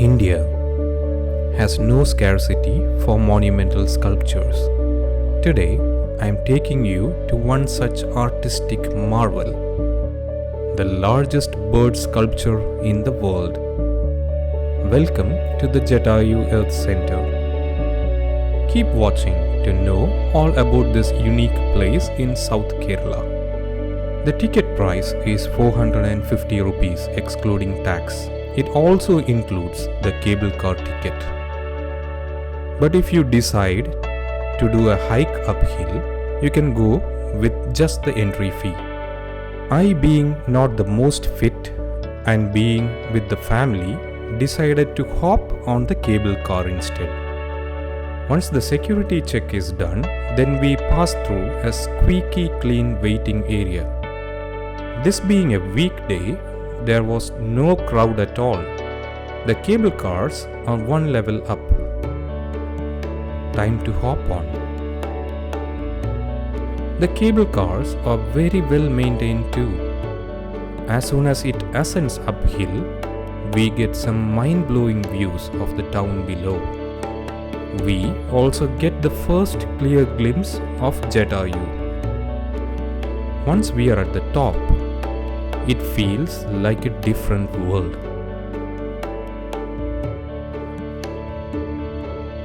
India has no scarcity for monumental sculptures. Today, I am taking you to one such artistic marvel, the largest bird sculpture in the world. Welcome to the Jatayu Earth Center. Keep watching to know all about this unique place in South Kerala. The ticket price is 450 rupees excluding tax. It also includes the cable car ticket. But if you decide to do a hike uphill, you can go with just the entry fee. I, being not the most fit and being with the family, decided to hop on the cable car instead. Once the security check is done, then we pass through a squeaky clean waiting area. This being a weekday, there was no crowd at all. The cable cars are one level up. Time to hop on. The cable cars are very well maintained too. As soon as it ascends uphill, we get some mind-blowing views of the town below. We also get the first clear glimpse of Jatayu. Once we are at the top, it feels like a different world.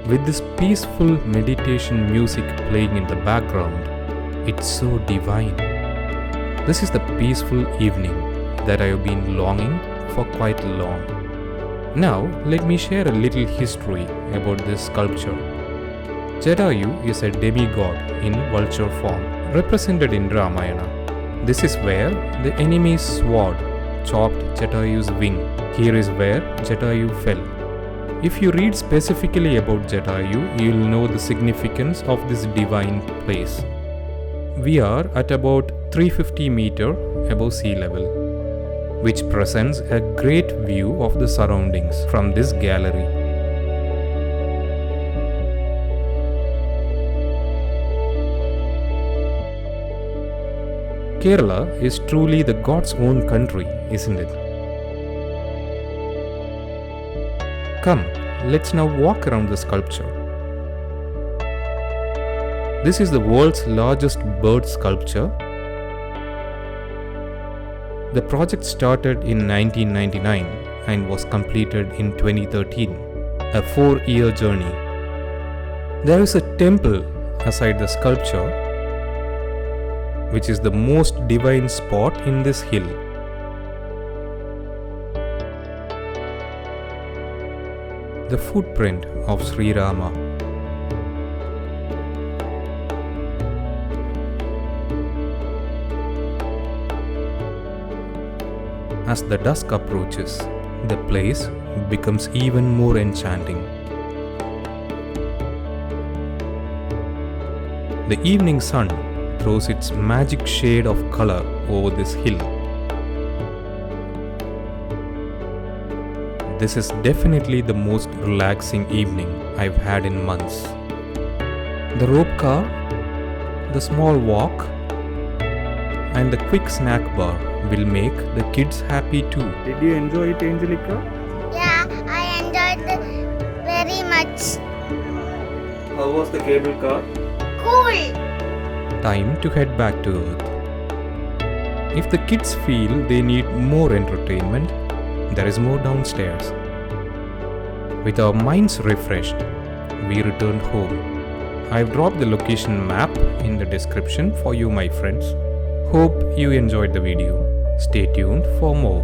With this peaceful meditation music playing in the background, it's so divine. This is the peaceful evening that I have been longing for quite long. Now, let me share a little history about this sculpture. Jatayu is a demigod in vulture form, represented in Ramayana. This is where the enemy's sword chopped Jatayu's wing. Here is where Jatayu fell. If you read specifically about Jatayu, you will know the significance of this divine place. We are at about 350 meters above sea level, which presents a great view of the surroundings from this gallery. Kerala is truly the God's own country, isn't it? Come, let's now walk around the sculpture. This is the world's largest bird sculpture. The project started in 1999 and was completed in 2013, a 4-year journey. There is a temple aside the sculpture, which is the most divine spot in this hill. The footprint of Sri Rama. As the dusk approaches, the place becomes even more enchanting. The evening sun throws its magic shade of color over this hill. This is definitely the most relaxing evening I've had in months. The rope car, the small walk, and the quick snack bar will make the kids happy too. Did you enjoy it, Angelica? Yeah, I enjoyed it very much. How was the cable car? Cool. Time to head back to Earth. If the kids feel they need more entertainment, there is more downstairs. With our minds refreshed, we returned home. I've dropped the location map in the description for you, my friends. Hope you enjoyed the video. Stay tuned for more.